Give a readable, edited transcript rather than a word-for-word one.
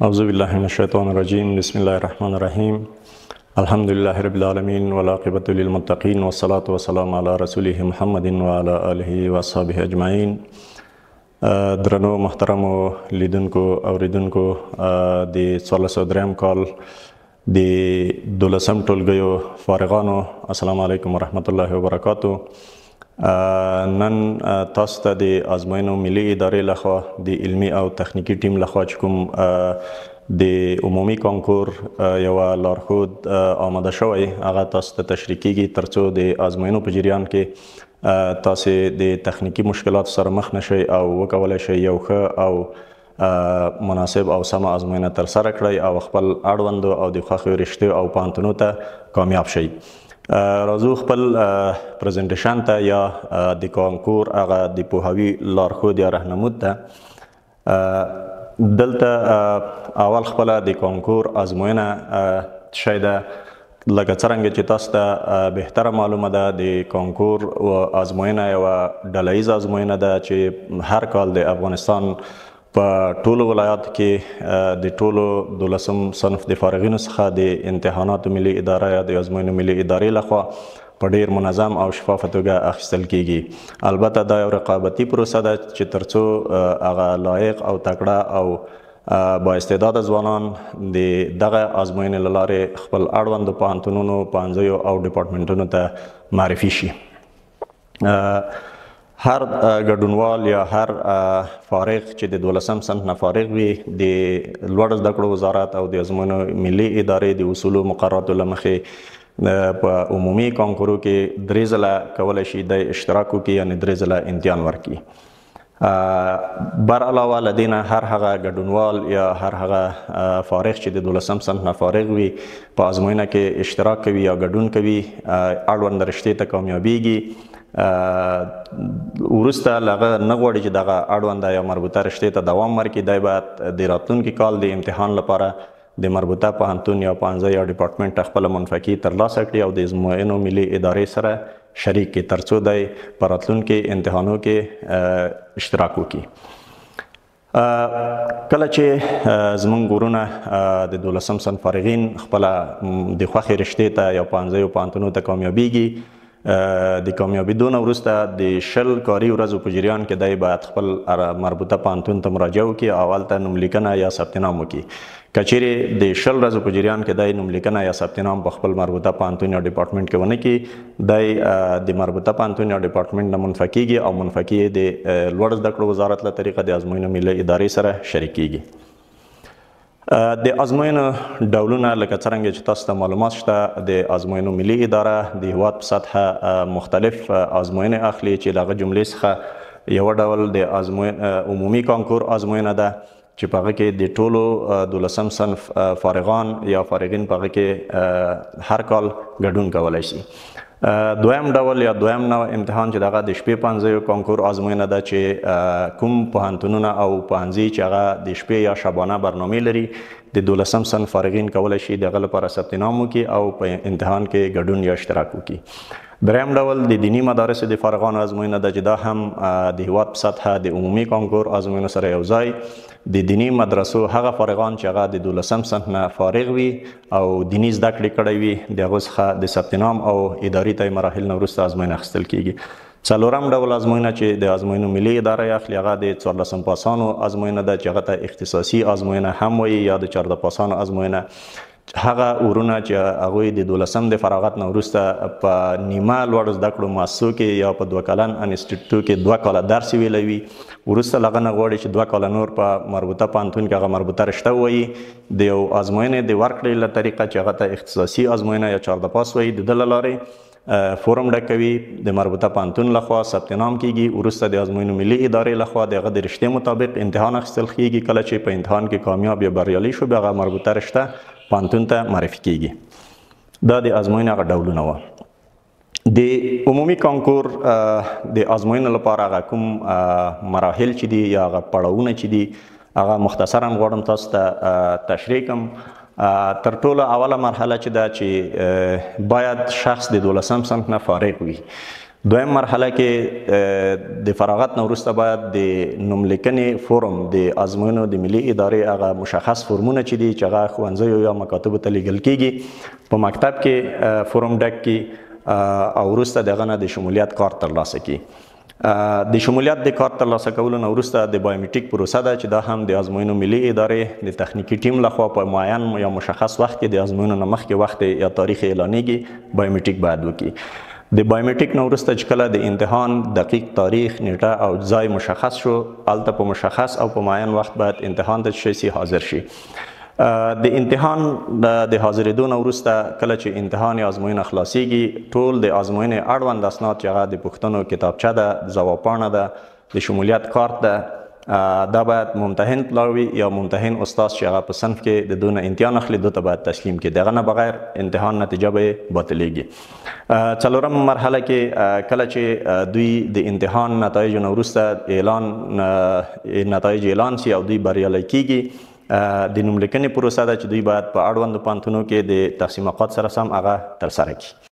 اعوذ بالله من الشیطان الرجیم. بسم الله الرحمن الرحیم. الحمد لله رب العالمین والعاقبة للمتقین والصلاة والسلام علی رسوله محمد وعلى آله واصحابه اجمعین. درنو محترمو لیدونکو اوریدونکو د 1403 کال د 12 ټولګیو فارغانو السلام علیکم ورحمت الله وبرکاتو. نن تاسو ته د ازموینو ملي ادارې لخوا د علمي او تخنیکی ټیم لخوا چې کوم د عمومي کانکور یوه لارښود آماده شوی هغه تاسو ته تشریح کیږي ترڅو د ازموینو په جریان کې تاسو د تخنیکی مشکلاتو سره مخ نشئ او وکولای شئ یو ښه او مناسب او سمه ازموینه ترسره کړئ او خپل اړوندو او د خوښیو رشتو او پوهنتونو ته کامیاب شئ. راځو خپل پریزنټیشن ته یا د کانکور هغه د پوهاوي لارښود یا رهنمود ته دلته اول خپله د کانکور ازموینه شی ده. لکه څرنګه چې تاسو ته بهتره معلومه ده د کانکور ازموینه یوه ډله ییزه ازموینه ده چې هر کال د افغانستان په ټولو ولایاتو کې د ټولو 12م صنف د فارغینو څخه د امتحاناتو ملي اداره یا د ازموینو ملي ادارې لخوا په ډیر منظم او شفافه توګه اخیستل کیږي. البته دا یو رقابتي پروسه ده چې ترڅو هغه لایق او تکړه او با استعداده ځوانان د دغه ازموینې له لارې خپل اړوندو پوهنتونونو پوهنځیو او ډپارټمنټونو ته معرفي شي. هر ګډونوال یا هر فارغ چې د 12م صنف نه فارغ وي د لوړ زده کړو وزارت او د ازموینو ملي ادارې د اصولو مقرراتو له مخې په عمومي کانکورو کې 3 ځله کولی شي د اشتراک وکړي یعنې 3 ځله امتحان ورکړي. بر علاوه له دې نه هر هغه ګډونوال یا هر هغه فارغ چې د 12م صنف نه فارغ وي په ازموینه کې اشتراک کوي یا ګډون کوي اړوند رشتې ته کامیابیږي. وروسته له هغه نه غواړي چې دغه اړونده یا مربوطه رشتې ته دوام ورکړي دی باید د راتلونکي کال د امتحان لپاره د مربوطه پوهنتون یا پوهنځی یا ډپارټمنټ خپله منفقي ترلاسه کړي او د ازموینو ملي ادارې سره شریک کړي ترڅو دی په راتلونکي امتحانو کې اشتراک وکړي. کله چې زموږ ورونه د 12م صنف فارغین خپله د خوښې رشتې ته یا پوهنځیو پوهنتونو ته کامیابیږي د کامیابیدو نه وروسته د 20 کاري ورځو په جریان کې دی باید خپل مربوطه پوهنتون ته مراجعه وکړي او هلته نوملیکنه یا ثبت نام وکړي. که چیرې د 20 ورځو په جریان کې دی نوملیکنه یا ثبت نام په خپل مربوطه پوهنتون یا ډپارټمنټ کې ونه کړي دی د مربوطه پوهنتون یا ډپارټمنټ نه منفقیږي او منفقي د لوړ زده کړو وزارت له طریقه د ازموینو ملي ادارې سره شریکیږي. د ازموینو ډولونه لکه څرنګه چې تاسو ته معلومات شته د ازموینو ملي اداره د هیواد په سطحه مختلف ازموینې اخلي چې له هغه جملې څخه یوه ډول د عمومي کانکور ازموینه ده چې په هغه کې د ټولو 12م صنف فارغان یا فارغین په هغه کې هر کال ګډون کولی شي. دویم ډول یا دویم نوع امتحان چې دغه د شپې پوهنځیو کانکور ازموینه ده چې کوم پوهنتونونه او پوهنځي چې هغه د شپې یا شبانه برنامې لري د 12م صنف فارغین کولی شي د هغه لپاره ثبت نام وکړي او په امتحان کې ګډون یا اشتراک وکړي. دریم ډول د دیني مدارسو د فارغانو ازموینه ده چې دا هم د هیواد په سطحه د عمومي کانکور ازموینو سره یو ځای د دیني مدرسو هغه فارغان چې هغه د 12م صنف نه فارغ وي او دیني زده کړې کړی وي د هغو څخه د ثبت نام او اداري ته مراحل نه وروسته ازموینه اخیستل کیږي. څلورم ډول ازموینه چې د ازموینو ملي اداره اخلي هغه د 14 پاسانو ازموینه ده چې هغه ته اختصاصي ازموینه هم وایي یا د 14 پاسانو ازموینه. هغه ورونه چې هغوی د 12م د فراغت نه وروسته په نیمه لوړو زده کړو مؤسسو کې یا په 2 کلن انسټیټیوټ کې 2 کاله درس ویلی وي وروسته له هغه نه غواړي چې 2 کاله نور په مربوطه پوهنتون کې هغه مربوطه رشته ووایي د یو ازموینې د ورکړې له طریقه چې هغه ته اختصاصي ازموینه یا 14 پاس وایي د ده له لارې فورم ډکوي د مربوطه پوهنتون لخوا ثبت نام کیږي وروسته د ازموینو ملي ادارې لخوا د هغه د رشتې مطابق امتحان اخیستل کیږي. کله چې په امتحان کې کامیاب یا بریالي شو بیا هغه مربوطه رشته پوهنتون ته معرفي کیږي. دا د ازموینې هغه ډولونه وه. د عمومي کانکور د ازموینو لپاره هغه کوم مراحل چې دي یا هغه پړاوونه چې دي هغه مختصرا غواړم تاسو ته تشریح کړم. تر ټولو اوله مرحله چې ده چې باید شخص د 12م صنف نه فارغ وي دویم مرحله کې د فراغت نه وروسته باید د نوملیکنې فورم د ازموینو د ملي ادارې هغه مشخص فورمونه چې دي چې هغه ښوونځیو یا مکاتبو ته لیږل کیږي په مکتب کې فورم ډک کړي او وروسته د هغه نه د شمولیت کارت ترلاسه کړي. د شمولیت د کارت ترلاسه کولو نه وروسته د بایومیټریک پروسه ده چې دا هم د ازموینو ملي ادارې د تخنیکي ټیم لخوا په معین یا مشخص وخت کې د ازموینو نه مخکې وخت یا تاریخ اعلانیږي. بایومیټریک باید وکړي. د بایومیټریک نه وروسته چې کله د امتحان دقیق تاریخ نیټه او ځای مشخص شو هلته په مشخص او په معین وخت باید امتحان ته شي حاضر شي. د امتحان د حاضرېدو نه وروسته کله چې امتحان یا ازموینه خلاصیږي ټول د ازموینې اړوند اسناد چې هغه د پوښتنو کتابچه ده، ځواب پاڼه ده، د شمولیت کارت ده، دا باید ممتحن پلاوي یا ممتحن استاد چې هغه په صنف کې د دونه امتحان اخلي دوی ته باید تسلیم کړي. دغه نه بغیر امتحان نتیجه به باطلیږي. څلورم مرحله کې کله چې دوی د امتحان نتایج نه وروسته نتایج اعلان شي او دوی بریالي کیږي د نوملیکنې پروسه ده چې دوی باید په اړوندو پوهنتونونو کې د تقسیم اوقات سره سم هغه ترسره کړي.